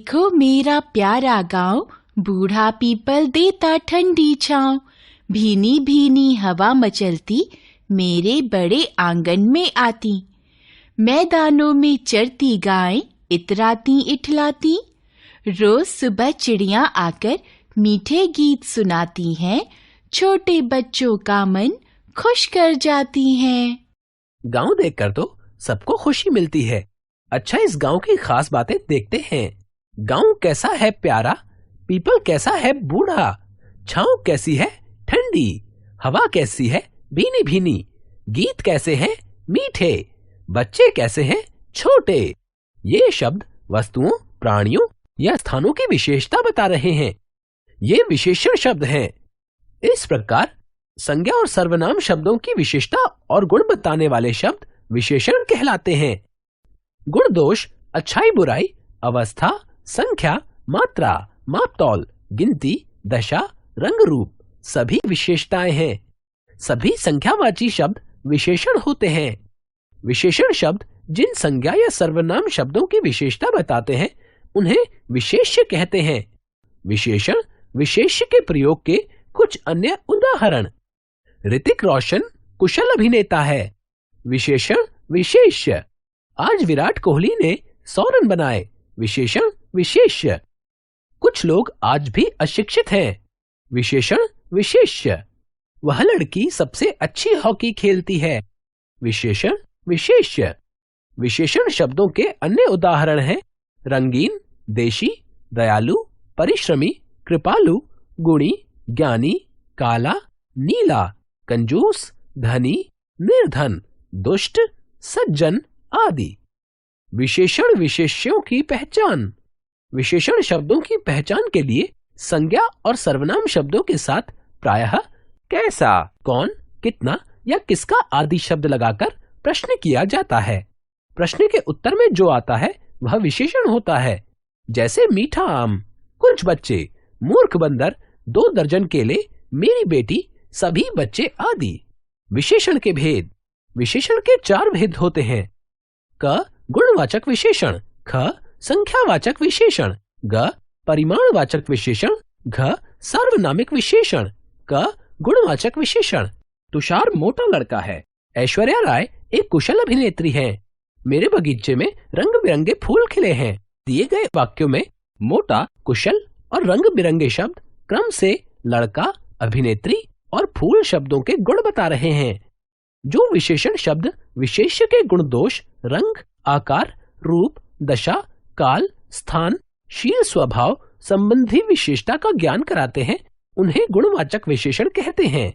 देखो मेरा प्यारा गांव, बूढ़ा पीपल देता ठंडी छांव। भीनी भीनी हवा मचलती मेरे बड़े आंगन में आती। मैदानों में चरती गायें इतराती इठलाती। रोज सुबह चिड़ियां आकर मीठे गीत सुनाती हैं। छोटे बच्चों का मन खुश कर जाती हैं। गांव देखकर तो सबको खुशी मिलती है। अच्छा, इस गांव की खास बातें देखते हैं। गांव कैसा है प्यारा, पीपल कैसा है बूढ़ा, छांव कैसी है ठंडी, हवा कैसी है भीनी भीनी, गीत कैसे हैं मीठे, बच्चे कैसे हैं छोटे। ये शब्द वस्तुओं, प्राणियों या स्थानों की विशेषता बता रहे हैं। ये विशेषण शब्द हैं। इस प्रकार संज्ञा और सर्वनाम शब्दों की विशेषता और गुण बताने वाले शब्द विशेषण कहलाते हैं। गुण दोष, अच्छाई बुराई, अवस्था, संख्या, मात्रा, मापतौल, गिनती, दशा, रंग रूप सभी विशेषताएं हैं। सभी संख्यावाची शब्द विशेषण होते हैं। विशेषण शब्द जिन संज्ञा या सर्वनाम शब्दों की विशेषता बताते हैं उन्हें विशेष्य कहते हैं। विशेषण विशेष्य के प्रयोग के कुछ अन्य उदाहरण। ऋतिक रोशन कुशल अभिनेता है। विशेषण विशेष्य। आज विराट कोहली ने 100 रन बनाए। विशेषण विशेष्य। कुछ लोग आज भी अशिक्षित हैं। विशेषण विशेष्य। वह लड़की सबसे अच्छी हॉकी खेलती है। विशेषण विशेष्य। विशेषण शब्दों के अन्य उदाहरण हैं रंगीन, देशी, दयालु, परिश्रमी, कृपालु, गुणी, ज्ञानी, काला, नीला, कंजूस, धनी, निर्धन, दुष्ट, सज्जन आदि। विशेषण विशेष्यों की पहचान। विशेषण शब्दों की पहचान के लिए संज्ञा और सर्वनाम शब्दों के साथ प्रायः कैसा, कौन, कितना या किसका आदि शब्द लगाकर प्रश्न किया जाता है। प्रश्न के उत्तर में जो आता है वह विशेषण होता है। जैसे मीठा आम, कुछ बच्चे, मूर्ख बंदर, 2 दर्जन केले, मेरी बेटी, सभी बच्चे आदि। विशेषण के भेद। विशेषण के 4 भेद होते हैं। क गुणवाचक विशेषण, ख संख्यावाचक विशेषण, ग परिमाणवाचक विशेषण, घ सार्वनामिक विशेषण, क गुणवाचक विशेषण। तुषार मोटा लड़का है। ऐश्वर्या राय एक कुशल अभिनेत्री है। मेरे बगीचे में रंग बिरंगे फूल खिले हैं। दिए गए वाक्यों में मोटा, कुशल और रंग बिरंगे शब्द क्रम से लड़का, अभिनेत्री और फूल शब्दों के गुण बता रहे हैं। जो विशेषण शब्द विशेष्य के गुण दोष, रंग, आकार, रूप, दशा, काल, स्थान, शील स्वभाव संबंधी विशेषता का ज्ञान कराते हैं उन्हें गुणवाचक विशेषण कहते हैं।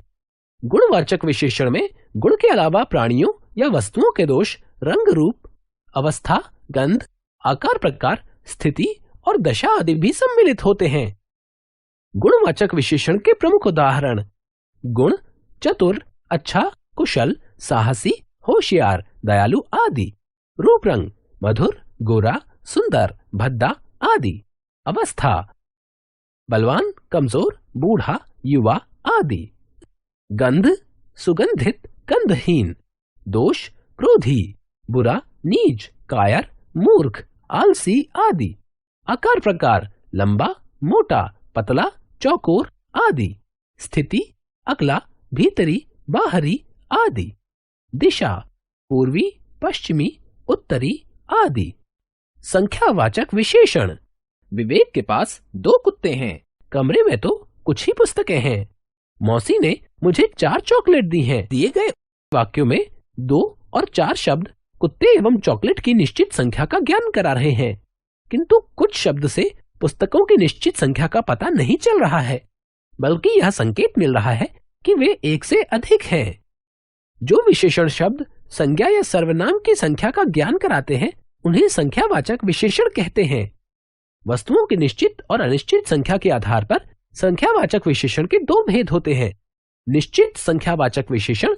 गुणवाचक विशेषण में गुण के अलावा प्राणियों या वस्तुओं के दोष, रंग रूप, अवस्था, गंध, आकार प्रकार, स्थिति और दशा आदि भी सम्मिलित होते हैं। गुणवाचक विशेषण के प्रमुख उदाहरण गुण चतुर, अच्छा, कुशल, साहसी, होशियार, दयालु आदि। रूप रंग मधुर, गोरा, सुंदर, भद्दा आदि। अवस्था बलवान, कमजोर, बूढ़ा, युवा आदि। गंध सुगंधित, गंधहीन। दोष क्रोधी, बुरा, नीच, कायर, मूर्ख, आलसी आदि। आकार प्रकार लंबा, मोटा, पतला, चौकोर आदि। स्थिति अगला, भीतरी, बाहरी आदि। दिशा पूर्वी, पश्चिमी, उत्तरी आदि। संख्यावाचक विशेषण। विवेक के पास 2 कुत्ते हैं। कमरे में तो कुछ ही पुस्तकें हैं। मौसी ने मुझे 4 चॉकलेट दी हैं। दिए गए वाक्यों में 2 और 4 शब्द कुत्ते एवं चॉकलेट की निश्चित संख्या का ज्ञान करा रहे हैं, किंतु कुछ शब्द से पुस्तकों की निश्चित संख्या का पता नहीं चल रहा है, बल्कि यह संकेत मिल रहा है कि वे 1 से अधिक हैं। जो विशेषण शब्द संज्ञा या सर्वनाम की संख्या का ज्ञान कराते हैं उन्हें संख्यावाचक विशेषण कहते हैं। वस्तुओं की निश्चित और अनिश्चित संख्या के आधार पर संख्यावाचक विशेषण के 2 भेद होते हैं। निश्चित संख्यावाचक विशेषण,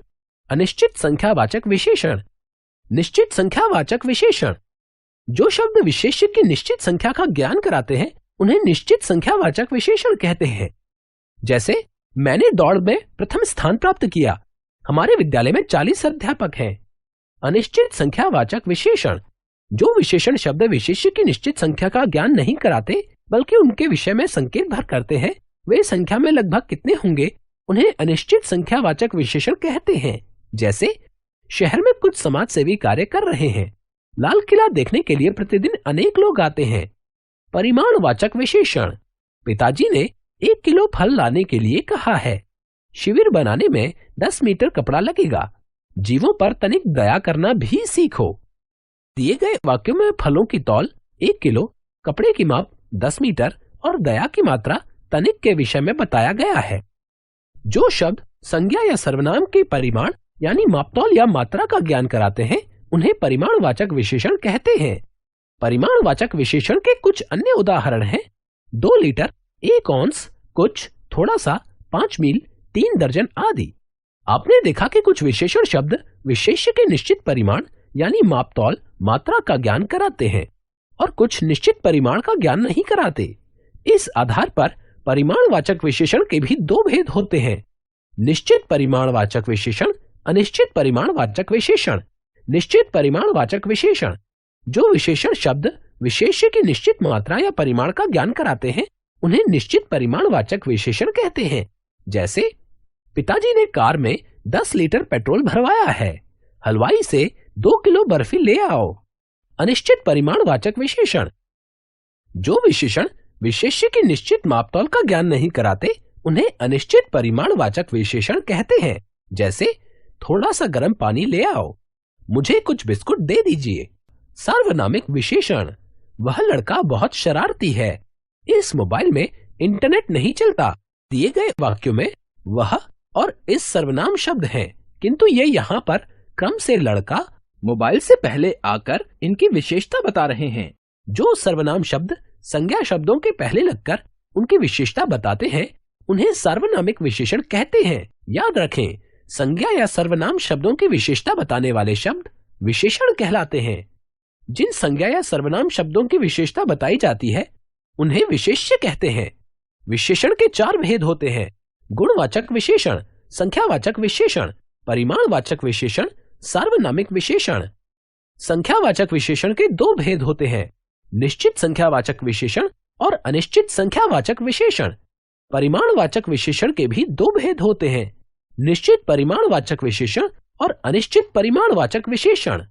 अनिश्चित संख्यावाचक विशेषण। निश्चित संख्यावाचक विशेषण। जो शब्द विशेष्य की निश्चित संख्या का ज्ञान कराते हैं उन्हें निश्चित संख्यावाचक विशेषण कहते हैं। जैसे मैंने दौड़ में प्रथम स्थान प्राप्त किया। हमारे विद्यालय में 40 अध्यापक हैं। अनिश्चित संख्यावाचक विशेषण। जो विशेषण शब्द विशेष्य की निश्चित संख्या का ज्ञान नहीं कराते बल्कि उनके विषय में संकेत भर करते हैं, वे संख्या में लगभग कितने होंगे, उन्हें अनिश्चित संख्यावाचक विशेषण कहते हैं। जैसे शहर में कुछ समाज सेवी कार्य कर रहे हैं। लाल किला देखने के लिए प्रतिदिन अनेक लोग आते हैं। परिमाणवाचक विशेषण, पिताजी ने 1 किलो फल लाने के लिए कहा है। शिविर बनाने में 10 मीटर कपड़ा लगेगा। जीवों पर तनिक दया करना भी सीखो। दिए गए वाक्यों में फलों की तौल 1 किलो, कपड़े की माप 10 मीटर और दया की मात्रा तनिक के विषय में बताया गया है। जो शब्द संज्ञा या सर्वनाम के परिमाण यानी मापतौल या मात्रा का ज्ञान कराते हैं, उन्हें परिमाणवाचक विशेषण कहते हैं। परिमाणवाचक विशेषण के कुछ अन्य उदाहरण हैं 2 लीटर, 1 औंस, कुछ, थोड़ा सा, 5 मील, 3 दर्जन आदि। आपने देखा कि कुछ विशेषण शब्द विशेष्य के निश्चित परिमाण यानी मापतौल, मात्रा का ज्ञान कराते हैं और कुछ निश्चित परिमाण का ज्ञान नहीं कराते। इस आधार पर परिमाणवाचक विशेषण के भी 2 भेद होते हैं: निश्चित परिमाणवाचक विशेषण, अनिश्चित परिमाणवाचक विशेषण। निश्चित परिमाणवाचक विशेषण, जो विशेषण शब्द विशेष्य की निश्चित मात्रा या परिमाण का ज्ञान कराते हैं, उन्हें निश्चित परिमाणवाचक विशेषण कहते हैं। जैसे पिताजी ने कार में 10 लीटर पेट्रोल भरवाया है। हलवाई से 2 किलो बर्फी ले आओ। अनिश्चित परिमाणवाचक विशेषण, जो विशेषण विशेष्य की निश्चित मापतौल का ज्ञान नहीं कराते, उन्हें अनिश्चित परिमाणवाचक विशेषण कहते हैं। जैसे थोड़ा सा गर्म पानी ले आओ, मुझे कुछ बिस्कुट दे दीजिए। सार्वनामिक विशेषण, वह लड़का बहुत शरारती है। इस मोबाइल में इंटरनेट नहीं चलता। दिए गए वाक्यों में वह और इस सर्वनाम शब्द हैं, किंतु ये यहाँ पर क्रम से लड़का, मोबाइल से पहले आकर इनकी विशेषता बता रहे हैं। जो सर्वनाम शब्द संज्ञा शब्दों के पहले लगकर उनकी विशेषता बताते हैं, उन्हें सार्वनामिक विशेषण कहते हैं। याद रखें, संज्ञा या सर्वनाम शब्दों की विशेषता बताने वाले शब्द विशेषण कहलाते हैं। जिन संज्ञा या सर्वनाम शब्दों की विशेषता बताई जाती है, उन्हें विशेष्य कहते हैं। विशेषण के 4 भेद होते हैं: गुणवाचक विशेषण, संख्यावाचक विशेषण, परिमाणवाचक विशेषण, सार्वनामिक विशेषण। संख्यावाचक विशेषण के 2 भेद होते हैं: निश्चित संख्यावाचक विशेषण और अनिश्चित संख्यावाचक विशेषण। परिमाणवाचक विशेषण के भी 2 भेद होते हैं: निश्चित परिमाणवाचक विशेषण और अनिश्चित परिमाणवाचक विशेषण।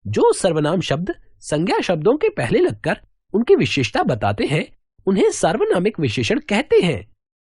जो सर्वनाम शब्द संज्ञा शब्दों के पहले लगकर उनकी विशेषता बताते हैं, उन्हें सार्वनामिक विशेषण कहते हैं।